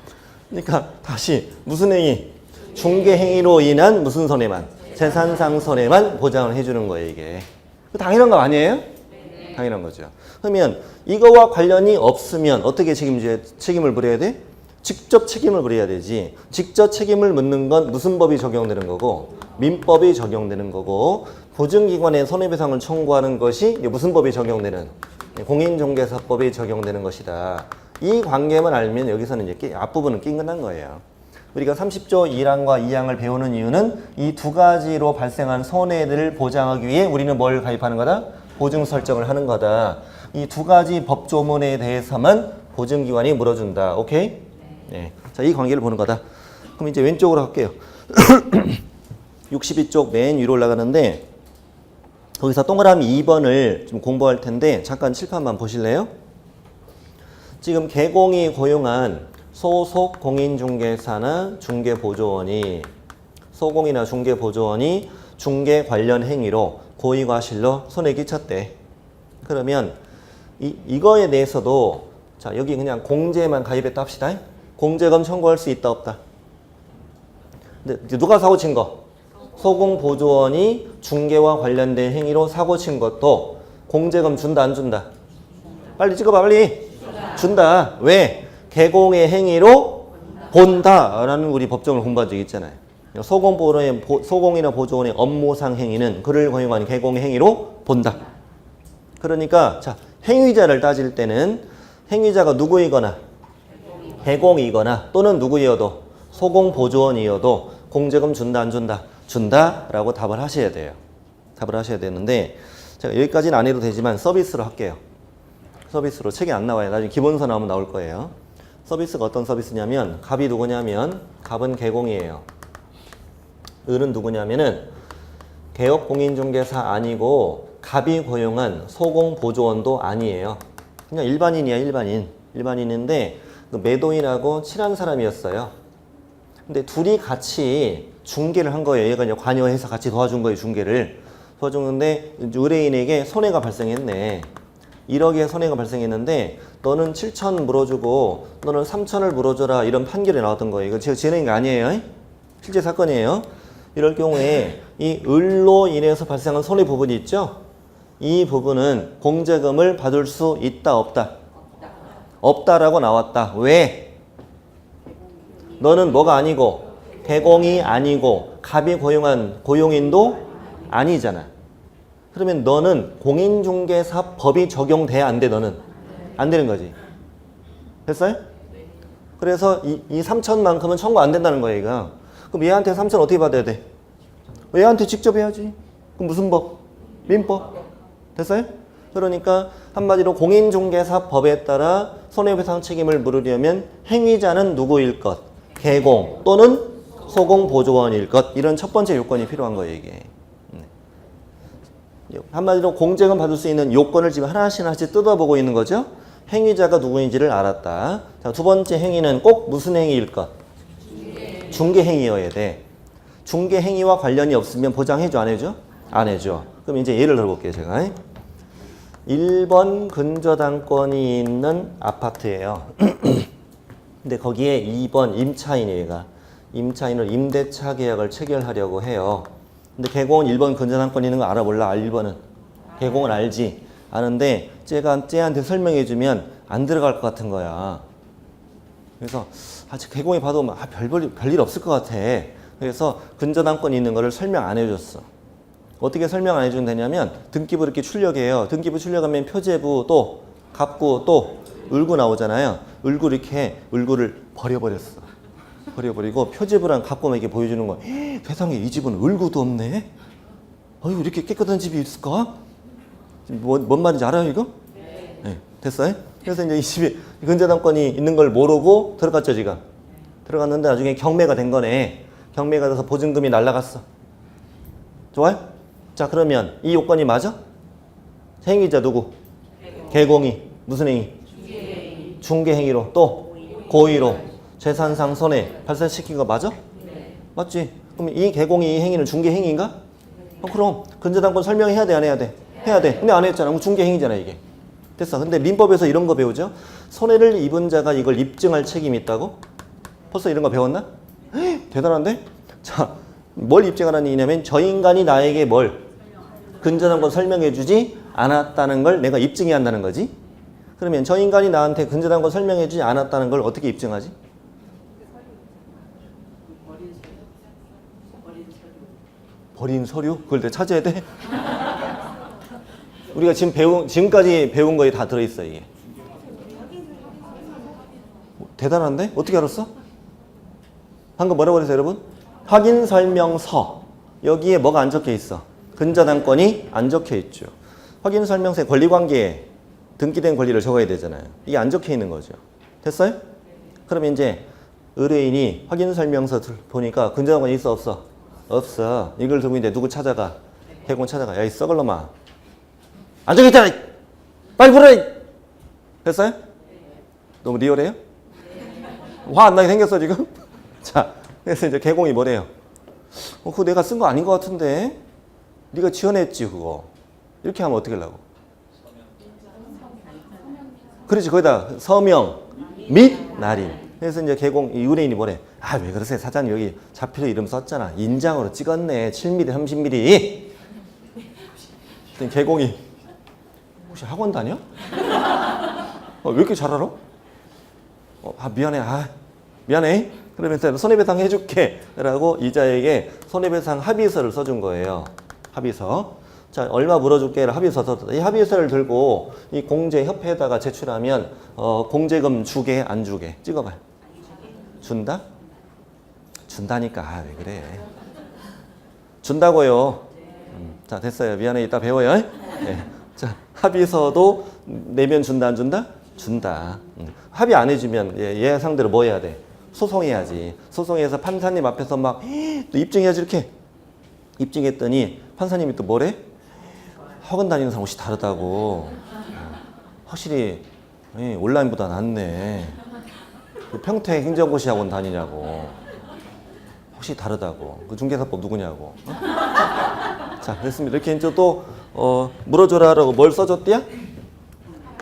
그러니까 다시 무슨 행위? 중개행위로 인한 무슨 손해만? 재산상 손해만 보장을 해주는 거예요, 이게. 당연한 거 아니에요? 당연한 거죠. 그러면 이거와 관련이 없으면 어떻게 책임을 물어야 돼? 직접 책임을 물어야 되지. 직접 책임을 묻는 건 무슨 법이 적용되는 거고 민법이 적용되는 거고 보증기관에 손해배상을 청구하는 것이 무슨 법이 적용되는? 공인중개사법이 적용되는 것이다. 이 관계만 알면 여기서는 이제 앞부분은 끝난 거예요. 우리가 30조 1항과 2항을 배우는 이유는 이 두 가지로 발생한 손해들을 보장하기 위해 우리는 뭘 가입하는 거다? 보증 설정을 하는 거다. 이 두 가지 법조문에 대해서만 보증기관이 물어준다. 오케이? 네. 자, 이 관계를 보는 거다. 그럼 이제 왼쪽으로 할게요. 62쪽 맨 위로 올라가는데 거기서 동그라미 2번을 좀 공부할 텐데 잠깐 칠판만 보실래요? 지금 개공이 고용한 소속 공인중개사나 중개보조원이 소공이나 중개보조원이 중개 관련 행위로 고의과실로 손해 끼쳤대. 그러면 이거에 대해서도 자 여기 그냥 공제만 가입했다 합시다. 공제금 청구할 수 있다 없다? 근데 누가 사고 친 거? 소공보조원이 중개와 관련된 행위로 사고 친 것도 공제금 준다 안 준다? 빨리 찍어봐 빨리. 준다. 왜? 개공의 행위로 본다라는 우리 법정을 공부한 적이 있잖아요. 소공이나 보조원의 업무상 행위는 그를 고용한 개공의 행위로 본다. 그러니까 자 행위자를 따질 때는 행위자가 누구이거나 개공이거나 또는 누구이어도 소공보조원이어도 공제금 준다 안 준다? 준다라고 답을 하셔야 돼요. 답을 하셔야 되는데 제가 여기까지는 안 해도 되지만 서비스로 할게요. 서비스로 책에 안 나와요. 나중에 기본서 나오면 나올 거예요. 서비스가 어떤 서비스냐면 갑이 누구냐면 갑은 개공이에요. 을은 누구냐면은 개업공인중개사 아니고 갑이 고용한 소공보조원도 아니에요. 그냥 일반인이야. 일반인인데 매도인하고 친한 사람이었어요. 근데 둘이 같이 중개를 한 거예요. 얘가 이제 관여해서 같이 도와준 거예요. 중개를 도와줬는데 의뢰인에게 손해가 발생했네. 1억의 손해가 발생했는데 너는 7천 물어주고 너는 3천을 물어줘라, 이런 판결이 나왔던 거예요. 이거 제가 지어낸 게 아니에요. 실제 사건이에요. 이럴 경우에 이 을로 인해서 발생한 손해 부분이 있죠. 이 부분은 공제금을 받을 수 있다 없다? 없다라고 나왔다. 왜? 너는 뭐가 아니고 개공이 아니고 갑이 고용한 고용인도 아니잖아. 그러면 너는 공인중개사 법이 적용돼야 안 돼. 너는 안 되는 거지. 됐어요? 그래서 이 3천만큼은 청구 안 된다는 거야. 얘가. 그럼 얘한테 3천 어떻게 받아야 돼? 얘한테 직접 해야지. 그럼 무슨 법? 민법. 됐어요? 그러니까 한마디로 공인중개사 법에 따라 손해배상 책임을 물으려면 행위자는 누구일 것? 개공 또는 소공보조원일 것. 이런 첫 번째 요건이 필요한 거예요. 이게. 한마디로 공제금 받을 수 있는 요건을 지금 하나씩 뜯어보고 있는 거죠. 행위자가 누구인지를 알았다. 자, 두 번째 행위는 꼭 무슨 행위일 것? 중개행위여야 돼. 중개행위와 관련이 없으면 보장해줘 안 해줘? 안 해줘. 그럼 이제 예를 들어볼게요. 제가 1번 근저당권이 있는 아파트예요. 근데 거기에 2번 임차인이가 임차인을 임대차 계약을 체결하려고 해요. 근데 개공은 1번 근저당권이 있는 거 알아 몰라? 1번은 개공은 알지. 아는데 쟤한테 설명해주면 안 들어갈 것 같은 거야. 그래서 개공이 봐도 별일 없을 것 같아. 그래서 근저당권이 있는 거를 설명 안 해줬어. 어떻게 설명 안 해주면 되냐면 등기부 이렇게 출력해요. 등기부 출력하면 표제부 또 갑구 또 을구 나오잖아요. 을구를 버려버렸어. 버려버리고 표제부랑 갑구만 이렇게 보여주는 거야. 세상에 이 집은 을구도 없네. 어휴, 이렇게 깨끗한 집이 있을까? 뭔 말인지 알아요 이거? 네. 됐어요? 그래서 이제 이 집이 근저당권이 있는 걸 모르고 들어갔죠 지금. 들어갔는데 나중에 경매가 된 거네. 경매가 돼서 보증금이 날라갔어. 좋아요? 자, 그러면 이 요건이 맞아? 행위자 누구? 개공이. 무슨 행위? 중개행위로. 또 고의로 재산상 손해 발생시킨 거 맞아? 맞지? 그럼 이 개공이 이 행위는 중개행위인가? 그럼 근저당권 설명해야 돼 안 해야 돼? 해야 돼. 근데 안 했잖아. 그럼 중개행위잖아 이게. 됐어. 근데 민법에서 이런 거 배우죠? 손해를 입은 자가 이걸 입증할 책임이 있다고? 벌써 이런 거 배웠나? 대단한데? 자, 뭘 입증하라는 얘기냐면 저 인간이 나에게 뭘 근저당권 설명해주지 않았다는 걸 내가 입증해야 한다는 거지. 그러면 저 인간이 나한테 근저당권 설명해주지 않았다는 걸 어떻게 입증하지? 버린 서류? 그걸 내가 찾아야 돼? 우리가 지금까지 배운 거에 다 들어있어 이게. 대단한데? 어떻게 알았어? 방금 뭐라고 그랬어요 여러분? 확인설명서. 여기에 뭐가 안 적혀 있어? 근저당권이 안 적혀 있죠. 확인설명서에 권리관계에 등기된 권리를 적어야 되잖아요. 이게 안 적혀 있는 거죠. 됐어요? 그러면 이제 의뢰인이 확인설명서 보니까 근저당권이 있어 없어? 없어. 이걸 들고 있는데 누구 찾아가? 개공 찾아가. 야, 이 썩을 놈아. 안 적혀있잖아. 빨리 불어. 됐어요? 너무 리얼해요? 화 안 나게 생겼어 지금? 자, 그래서 이제 개공이 뭐래요? 그거 내가 쓴 거 아닌 것 같은데? 네가 지어냈지 그거. 이렇게 하면 어떻게 하려고? 그렇지. 거기다 서명 및 날인. 그래서 이제 개공 이 의뢰인이 뭐래? 아, 왜 그러세요 사장님, 여기 자필로 이름 썼잖아. 인장으로 찍었네. 7mm 30mm. 그랬더니 개공이 혹시 학원 다녀? 왜 이렇게 잘 알아? 미안해. 미안해. 그러면서 손해배상 해줄게 라고 이자에게 손해배상 합의서를 써준 거예요. 합의서. 자, 얼마 물어줄게 합의서 썼다. 이 합의서를 들고 이 공제협회에다가 제출하면 공제금 주게 안 주게 찍어봐요. 준다? 준다니까. 아, 왜 그래. 준다고요. 자, 됐어요. 미안해. 이따 배워요. 네. 자, 합의서도 내면 준다, 안 준다? 준다. 합의 안 해주면 얘 상대로 뭐 해야 돼? 소송해야지. 소송해서 판사님 앞에서 막 또 입증해야지 이렇게. 입증했더니 판사님이 또 뭐래? 학원 다니는 사람 옷이 다르다고. 확실히 온라인보다 낫네. 평택 행정고시 학원 다니냐고. 확실히 다르다고. 그 중개사법 누구냐고. 자, 됐습니다. 이렇게 이제 또 물어줘라라고 뭘 써줬대요?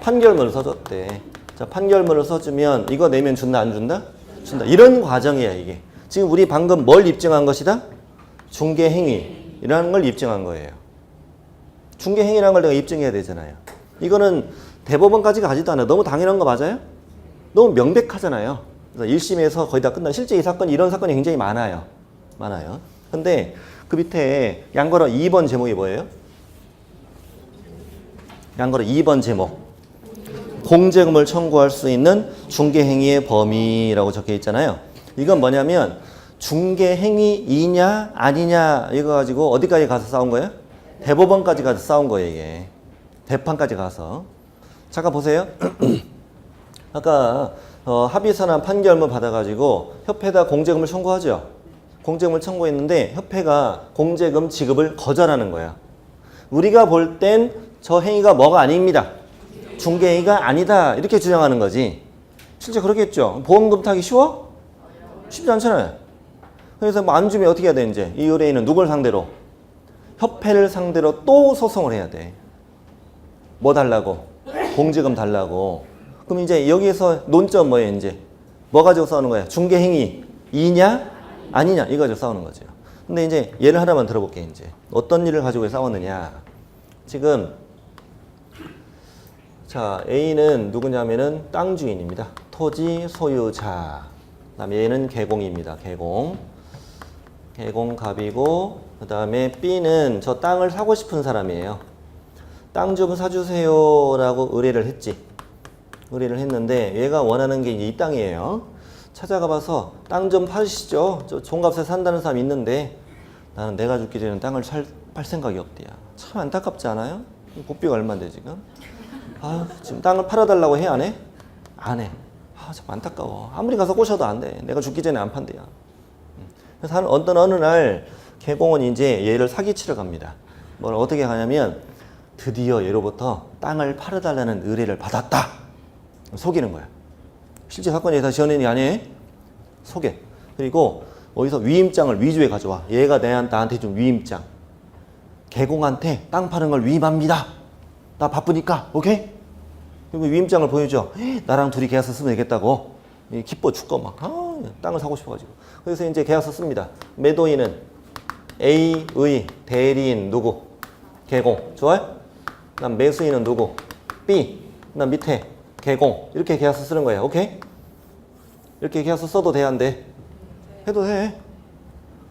판결문을 써줬대. 자, 판결문을 써주면 이거 내면 준다, 안 준다? 준다. 이런 과정이야, 이게. 지금 우리 방금 뭘 입증한 것이다? 중개행위라는 걸 입증한 거예요. 중개행위라는 걸 내가 입증해야 되잖아요. 이거는 대법원까지 가지도 않아요. 너무 당연한 거 맞아요? 너무 명백하잖아요. 그래서 1심에서 거의 다 끝나. 실제 이 사건이 이런 사건이 굉장히 많아요. 많아요. 근데 그 밑에 양거로 2번 제목이 뭐예요? 양거로 2번 제목. 공제금을 청구할 수 있는 중개행위의 범위라고 적혀 있잖아요. 이건 뭐냐면 중개행위이냐 아니냐 이거 가지고 어디까지 가서 싸운 거예요? 대법원까지 가서 싸운 거예요, 이게. 대판까지 가서. 잠깐 보세요. 아까 합의서나 판결문 받아가지고 협회에다 공제금을 청구하죠. 공제금을 청구했는데 협회가 공제금 지급을 거절하는 거야. 우리가 볼 땐 저 행위가 뭐가 아닙니다. 중개행위가 아니다. 이렇게 주장하는 거지. 실제 그렇겠죠. 보험금 타기 쉬워? 쉽지 않잖아요. 그래서 뭐 안 주면 어떻게 해야 돼, 이제? 이 의뢰인은 누굴 상대로? 협회를 상대로 또 소송을 해야 돼. 뭐 달라고? 공제금 달라고. 그럼 이제 여기에서 논점 뭐예요, 이제? 뭐 가지고 싸우는 거야? 중개행위 이냐? 아니냐? 이거 가지고 싸우는 거죠. 근데 이제 예를 하나만 들어볼게, 이제. 어떤 일을 가지고 싸웠느냐. 지금, 자, A는 누구냐면은 땅 주인입니다. 토지 소유자. 그 다음에 얘는 개공입니다. 개공. 개공갑이고, 그 다음에 B는 저 땅을 사고 싶은 사람이에요. 땅 좀 사주세요 라고 의뢰를 했지. 의뢰를 했는데 얘가 원하는 게 이제 이 땅이에요. 찾아가 봐서 땅 좀 파시죠. 저 종값에 산다는 사람 있는데 나는 내가 죽기 전에 땅을 팔 생각이 없대요. 참 안타깝지 않아요? 복비가 얼마인데 지금? 아, 지금 땅을 팔아달라고 해, 안 해? 안 해. 아, 참 안타까워. 아무리 가서 꼬셔도 안 돼. 내가 죽기 전에 안 판대요. 그래서 어느 날 개공은 이제 얘를 사기치러 갑니다. 뭘 어떻게 하냐면 드디어 얘로부터 땅을 팔아달라는 의뢰를 받았다. 속이는 거야. 실제 사건이 다 지어낸 게 아니에요. 속여. 그리고 어디서 위임장을 위조해 가져와. 얘가 나한테 준 위임장. 개공한테 땅 파는 걸 위임합니다. 나 바쁘니까, 오케이? 그리고 위임장을 보여줘. 나랑 둘이 계약서 쓰면 되겠다고. 기뻐 죽고 막. 땅을 사고 싶어가지고. 그래서 이제 계약서 씁니다. 매도인은 A의 대리인 누구? 개공. 좋아요? 그다음 매수인은 누구? B. 그다음 밑에 개공. 이렇게 계약서 쓰는 거예요. 오케이? 이렇게 계약서 써도 돼, 안 돼? 해도 돼.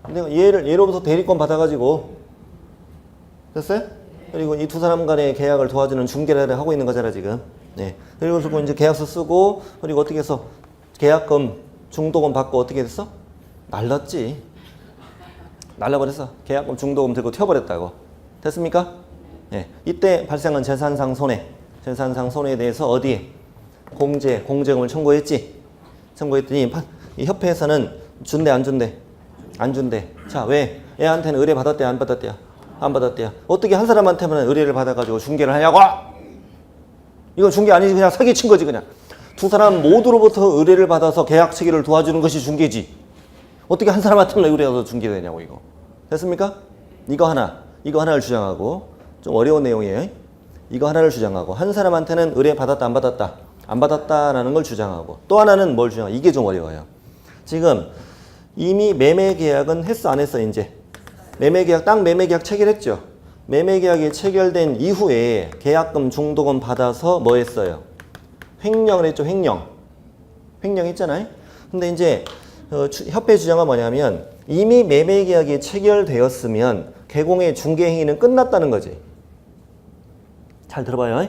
내가 얘로부터 대리권 받아가지고 됐어요? 그리고 이 두 사람 간의 계약을 도와주는 중개를 하고 있는 거잖아, 지금. 네. 그리고 이제 계약서 쓰고, 그리고 어떻게 해서 계약금, 중도금 받고 어떻게 됐어? 날랐지. 날라버렸어. 계약금, 중도금 들고 튀어버렸다고. 됐습니까? 네. 이때 발생한 재산상 손해. 재산상 손해에 대해서 어디에? 공제금을 청구했지. 청구했더니 이 협회에서는 준대, 안 준대? 안 준대. 자, 왜? 애한테는 의뢰 받았대, 안 받았대요? 안 받았대요. 어떻게 한 사람한테만 의뢰를 받아가지고 중개를 하냐고? 이건 중개 아니지. 그냥 사기친 거지, 그냥. 두 사람 모두로부터 의뢰를 받아서 계약 체결을 도와주는 것이 중개지. 어떻게 한 사람한테만 의뢰해서 중개가 되냐고, 이거. 됐습니까? 이거 하나를 주장하고, 좀 어려운 내용이에요. 이거 하나를 주장하고, 한 사람한테는 의뢰 받았다, 안 받았다? 안 받았다라는 걸 주장하고, 또 하나는 뭘 주장하고, 이게 좀 어려워요. 지금 이미 매매 계약은 했어, 안 했어, 이제? 매매계약, 땅 매매계약 체결했죠. 매매계약이 체결된 이후에 계약금, 중도금 받아서 뭐 했어요? 횡령을 했죠, 횡령. 횡령했잖아요. 근데 이제 협회 주장은 뭐냐면 이미 매매계약이 체결되었으면 개공의 중개행위는 끝났다는 거지. 잘 들어봐요.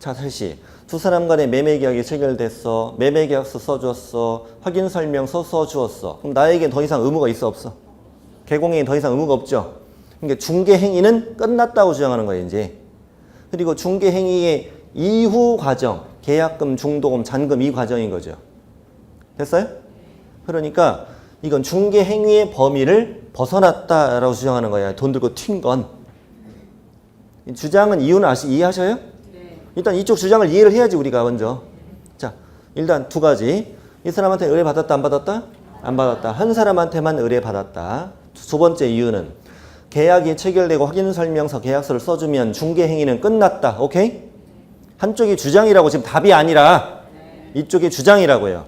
자, 사실 두 사람 간에 매매계약이 체결됐어. 매매계약서 써줬어. 확인설명서 써주었어. 그럼 나에게 더 이상 의무가 있어 없어? 개공행위 더 이상 의무가 없죠. 그러니까 중개행위는 끝났다고 주장하는 거예요 이제. 그리고 중개행위의 이후 과정, 계약금, 중도금, 잔금 이 과정인 거죠. 됐어요? 그러니까 이건 중개행위의 범위를 벗어났다라고 주장하는 거야. 돈 들고 튄 건. 주장은 이유는 이해하셔요? 네. 일단 이쪽 주장을 이해를 해야지 우리가 먼저. 자, 일단 두 가지. 이 사람한테 의뢰받았다 안 받았다? 안 받았다. 한 사람한테만 의뢰받았다. 두 번째 이유는 계약이 체결되고 확인설명서 계약서를 써주면 중개행위는 끝났다. 오케이? 한쪽이 주장이라고 지금 답이 아니라 이쪽이 주장이라고요.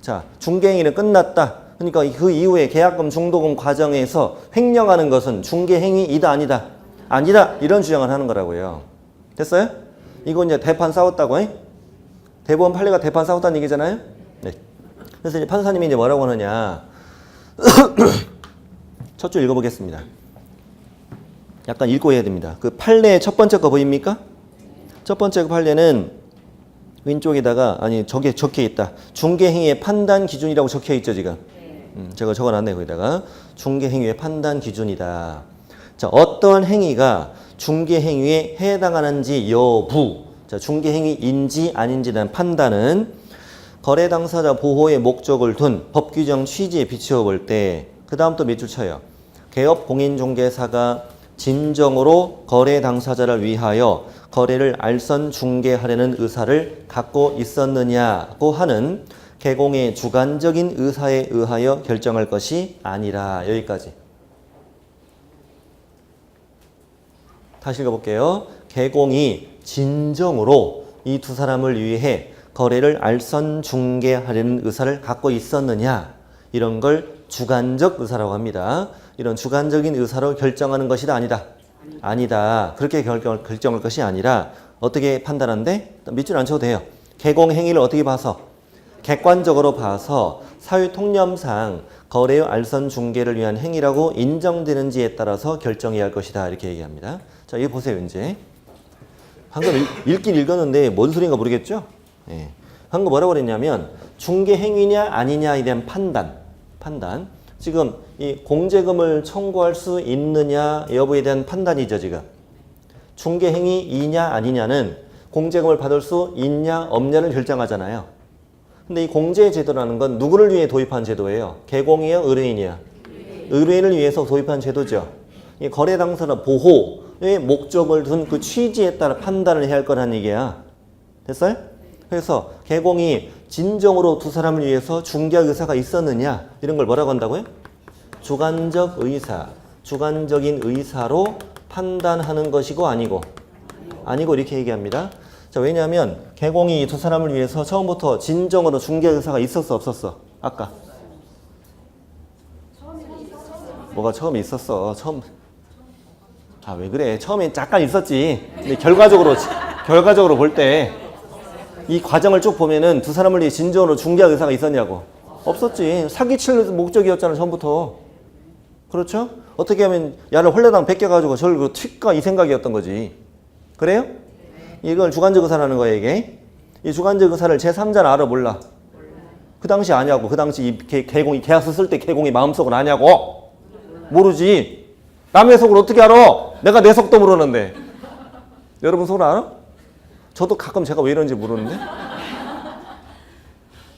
자, 중개행위는 끝났다. 그러니까 그 이후에 계약금, 중도금 과정에서 횡령하는 것은 중개행위이다 아니다? 아니다. 이런 주장을 하는 거라고요. 됐어요? 이거 이제 대판 싸웠다고 해? 대법원 판례가 대판 싸웠다는 얘기잖아요? 네. 그래서 이제 판사님이 이제 뭐라고 하느냐. 첫 줄 읽어보겠습니다. 약간 읽고 해야 됩니다. 그 판례 첫 번째 거 보입니까? 첫 번째 그 판례는 왼쪽에다가 아니 저게 적혀 있다. 중개행위의 판단 기준이라고 적혀 있죠 지금. 제가 적어놨네요 거기다가. 중개행위의 판단 기준이다. 자, 어떤 행위가 중개행위에 해당하는지 여부. 자, 중개행위인지 아닌지에 대한 판단은 거래 당사자 보호의 목적을 둔 법 규정 취지에 비추어 볼 때 그 다음 또 몇 줄 쳐요. 개업 공인중개사가 진정으로 거래 당사자를 위하여 거래를 알선 중개하려는 의사를 갖고 있었느냐고 하는 개공의 주관적인 의사에 의하여 결정할 것이 아니라. 여기까지. 다시 읽어볼게요. 개공이 진정으로 이 두 사람을 위해 거래를 알선 중개하려는 의사를 갖고 있었느냐. 이런 걸 주관적 의사라고 합니다. 이런 주관적인 의사로 결정하는 것이다 아니다? 아니다. 그렇게 결정할 것이 아니라 어떻게 판단하는데? 밑줄 안 쳐도 돼요. 개공 행위를 어떻게 봐서? 객관적으로 봐서 사회통념상 거래의 알선 중개를 위한 행위라고 인정되는지에 따라서 결정해야 할 것이다. 이렇게 얘기합니다. 자, 이거 보세요. 이제 방금 읽긴 읽었는데 뭔 소리인가 모르겠죠? 네. 방금 뭐라고 그랬냐면 중개 행위냐 아니냐에 대한 판단. 지금 이 공제금을 청구할 수 있느냐 여부에 대한 판단이죠 지금. 중개 행위이냐 아니냐는 공제금을 받을 수 있냐 없냐를 결정하잖아요. 근데 이 공제 제도라는 건 누구를 위해 도입한 제도예요? 개공이요? 의뢰인이요? 의뢰인을 위해서 도입한 제도죠. 이 거래 당사자 보호의 목적을 둔 그 취지에 따라 판단을 해야 할 거라는 얘기야. 됐어요? 그래서 개공이 진정으로 두 사람을 위해서 중개할 의사가 있었느냐 이런 걸 뭐라고 한다고요? 주관적 의사, 주관적인 의사로 판단하는 것이고 아니고 이렇게 얘기합니다. 자, 왜냐하면 개공이 두 사람을 위해서 처음부터 진정으로 중개 의사가 있었어 없었어? 아까 뭐가 처음에 있었어? 처음 왜 그래? 처음에 잠깐 있었지. 근데 결과적으로 볼 때 이 과정을 쭉 보면은 두 사람을 위해 진정으로 중개할 의사가 있었냐고? 없었지. 사기칠 목적이었잖아 처음부터. 그렇죠? 어떻게 하면 야를 홀라당 베껴가지고 저를 튀까 이 생각이었던 거지. 그래요? 이걸 주관적 의사라는 거예요 이게. 이 주관적 의사를 제3자는 알아 몰라? 그 당시 아냐고. 그 당시 이 개공이 계약서 쓸 때 개공이 마음속을 아냐고? 모르지. 남의 속을 어떻게 알아? 내가 내 속도 모르는데. 여러분 속을 알아? 저도 가끔 제가 왜 이런지 모르는데.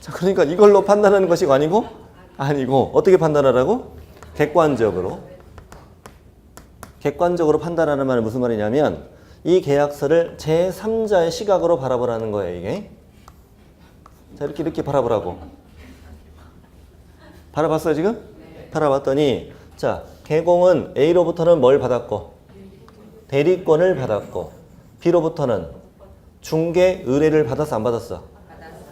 자, 그러니까 이걸로 판단하는 것이 아니고 어떻게 판단하라고? 객관적으로 판단하는 말은 무슨 말이냐면 이 계약서를 제3자의 시각으로 바라보라는 거예요 이게. 자, 이렇게 바라보라고. 바라봤어요 지금? 네. 바라봤더니 자, 개공은 A로부터는 뭘 받았고? 대리권을 받았고 B로부터는 중개 의뢰를 받았어 안 받았어?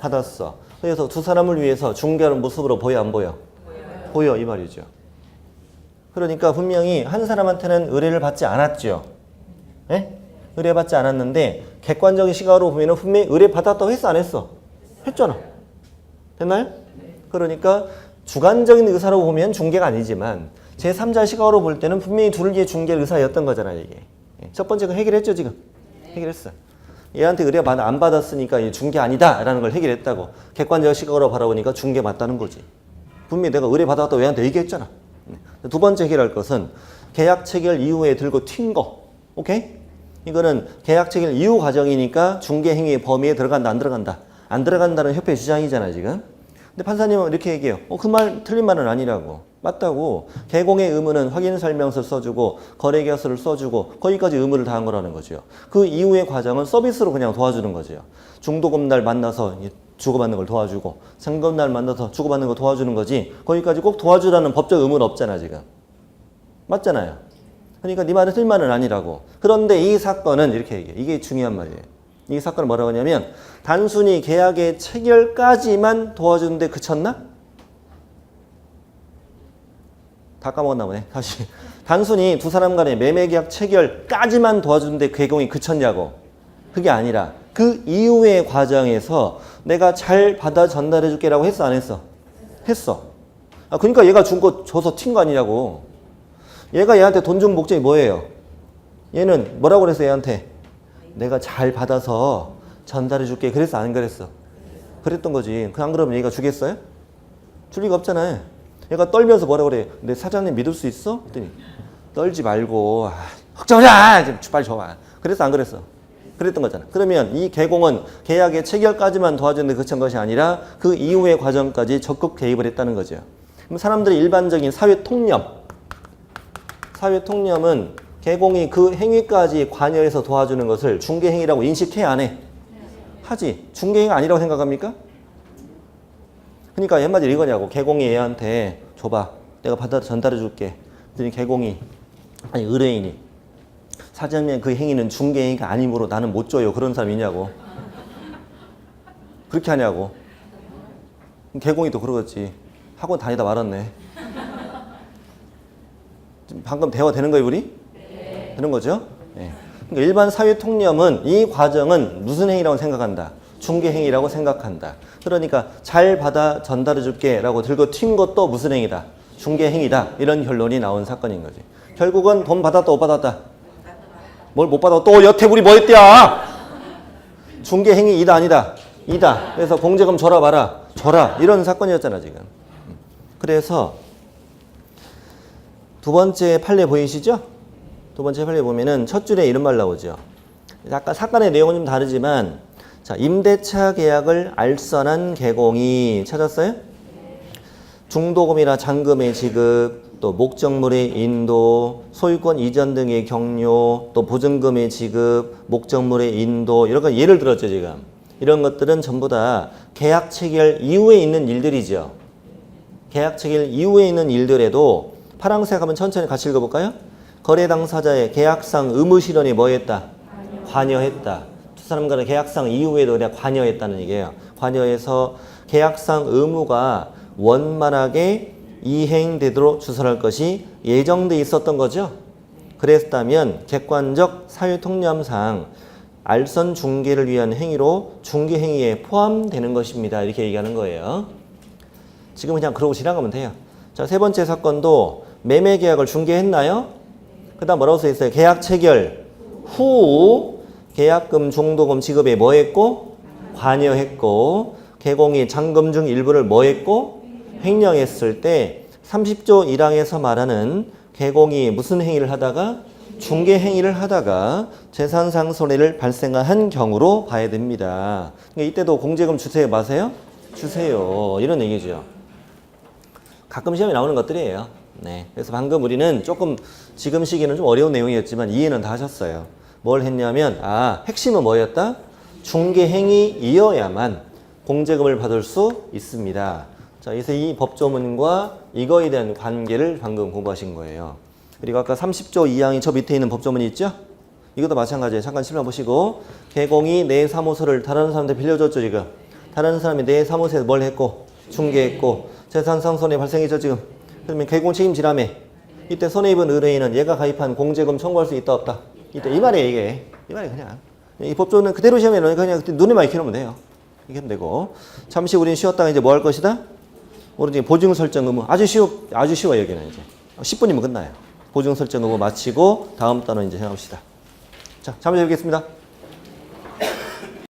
받았어. 그래서 두 사람을 위해서 중개하는 모습으로 보여 안 보여? 보여 이 말이죠. 그러니까 분명히 한 사람한테는 의뢰를 받지 않았죠. 예? 의뢰받지 않았는데 객관적인 시각으로 보면 분명히 의뢰받았다고 했어 안 했어? 했잖아. 됐나요? 그러니까 주관적인 의사로 보면 중개가 아니지만 제3자 시각으로 볼 때는 분명히 둘을 위해 중개 의사였던 거잖아요 이게. 첫 번째 거 해결했죠 지금? 해결했어. 얘한테 의뢰 안 받았으니까 중개 아니다라는 걸 해결했다고. 객관적 시각으로 바라보니까 중개 맞다는 거지. 분명히 내가 의뢰 받았다고 얘한테 얘기했잖아. 두 번째 해결할 것은 계약 체결 이후에 들고 튄 거. 오케이? 이거는 계약 체결 이후 과정이니까 중개 행위 범위에 들어간다, 안 들어간다? 안 들어간다는 협회 주장이잖아, 지금. 근데 판사님은 이렇게 얘기해요. 그 말 틀린 말은 아니라고. 맞다고. 개공의 의무는 확인 설명서 써주고 거래 계약서를 써주고 거기까지 의무를 다한 거라는 거죠. 그 이후의 과정은 서비스로 그냥 도와주는 거죠. 중도금 날 만나서 주고받는 걸 도와주고 상금 날 만나서 주고받는 거 도와주는 거지 거기까지 꼭 도와주라는 법적 의무는 없잖아, 지금. 맞잖아요. 그러니까 네 말은 틀린 말은 아니라고. 그런데 이 사건은 이렇게 얘기해. 이게 중요한 말이에요. 이 사건은 뭐라고 하냐면 단순히 계약의 체결까지만 도와주는데 그쳤나? 다 까먹었나 보네. 다시. 단순히 두 사람 간의 매매계약 체결까지만 도와주는데 개공이 그쳤냐고. 그게 아니라 그 이후의 과정에서 내가 잘 받아 전달해 줄게 라고 했어, 안 했어? 했어. 그러니까 얘가 준 거 줘서 튄 거 아니냐고. 얘가 얘한테 돈 준 목적이 뭐예요? 얘는 뭐라고 그랬어, 얘한테? 내가 잘 받아서 전달해 줄게. 그랬어, 안 그랬어? 그랬던 거지. 안 그러면 얘가 주겠어요? 줄 리가 없잖아요. 얘가 떨면서 뭐라고 그래? 내 사장님 믿을 수 있어? 그랬더니 떨지 말고 걱정하자! 빨리 줘봐. 그랬어, 안 그랬어? 그랬던 거잖아. 그러면 이 개공은 계약의 체결까지만 도와주는데 그친 것이 아니라 그 이후의 과정까지 적극 개입을 했다는 거죠. 그럼 사람들의 일반적인 사회 통념은 개공이 그 행위까지 관여해서 도와주는 것을 중개행위라고 인식해, 안 해? 하지. 중개행위 아니라고 생각합니까? 그러니까 한마디로 이거냐고. 개공이 얘한테 줘봐. 내가 받아 전달해 줄게. 그랬더니 개공이 아니 의뢰인이 사장님 그 행위는 중개행위가 아니므로 나는 못 줘요. 그런 사람 있냐고. 그렇게 하냐고. 개공이 또 그러겠지. 학원 다니다 말았네. 방금 대화 되는 거예요, 우리? 네. 되는 거죠? 네. 그러니까 일반 사회 통념은 이 과정은 무슨 행위라고 생각한다? 중개 행위라고 생각한다. 그러니까 잘 받아 전달해 줄게 라고 들고 튄 것도 무슨 행위다? 중개 행위다. 이런 결론이 나온 사건인 거지. 결국은 돈 받았다, 못 받았다? 뭘 못 받았다? 또 여태 우리 뭐 했대야? 중개 행위 이다, 아니다? 이다. 그래서 공제금 줘라 봐라. 줘라. 이런 사건이었잖아, 지금. 그래서 두 번째 판례 보이시죠? 두 번째 판례 보면은 첫 줄에 이런 말 나오죠. 아까 사건의 내용은 좀 다르지만 자, 임대차 계약을 알선한 개공이 찾았어요? 중도금이나 잔금의 지급, 또 목적물의 인도, 소유권 이전 등의 경료, 또 보증금의 지급, 목적물의 인도 이런 거 예를 들었죠, 지금. 이런 것들은 전부 다 계약 체결 이후에 있는 일들이죠. 계약 체결 이후에 있는 일들에도 파란색 하면 천천히 같이 읽어볼까요? 거래 당사자의 계약상 의무 실현이 뭐 했다? 관여했다. 두 사람 간의 계약상 이후에도 그냥 관여했다는 얘기예요. 관여해서 계약상 의무가 원만하게 이행되도록 주선할 것이 예정돼 있었던 거죠. 그랬다면 객관적 사회통념상 알선 중개를 위한 행위로 중개 행위에 포함되는 것입니다. 이렇게 얘기하는 거예요. 지금 그냥 그러고 지나가면 돼요. 자, 세 번째 사건도 매매 계약을 중개했나요? 그 다음 뭐라고 써 있어요? 계약 체결 후 계약금 중도금 지급에 뭐 했고? 관여했고 개공이 잔금 중 일부를 뭐 했고? 횡령했을 때 30조 1항에서 말하는 개공이 무슨 행위를 하다가? 중개 행위를 하다가 재산상 손해를 발생한 경우로 봐야 됩니다. 그러니까 이때도 공제금 주세요 마세요? 주세요. 이런 얘기죠. 가끔 시험에 나오는 것들이에요. 네. 그래서 방금 우리는 조금 지금 시기는 좀 어려운 내용이었지만 이해는 다 하셨어요. 뭘 했냐면 핵심은 뭐였다? 중개 행위이어야만 공제금을 받을 수 있습니다. 자, 그래서 이 법조문과 이거에 대한 관계를 방금 공부하신 거예요. 그리고 아까 30조 2항이 저 밑에 있는 법조문이 있죠? 이것도 마찬가지예요. 잠깐 실험 보시고 개공이 내 사무소를 다른 사람한테 빌려줬죠, 지금. 다른 사람이 내 사무소에서 뭘 했고? 중개했고 재산상 손해 발생했죠, 지금. 그러면 개공 책임지라며. 이때 손해입은 의뢰인은 얘가 가입한 공제금 청구할 수 있다 없다? 이때 이 말이에요, 이게. 이 말이 그냥. 이 법조는 그대로 시험에 넣으니까 그냥 눈에만 익혀놓으면 돼요. 이게 하면 되고. 잠시 우리는 쉬었다가 이제 뭐 할 것이다? 오른쪽 보증 설정 의무. 아주 쉬워요, 여기는 이제. 10분이면 끝나요. 보증 설정 의무 마치고 다음 단어 이제 해봅시다. 자, 잠시 드리겠습니다.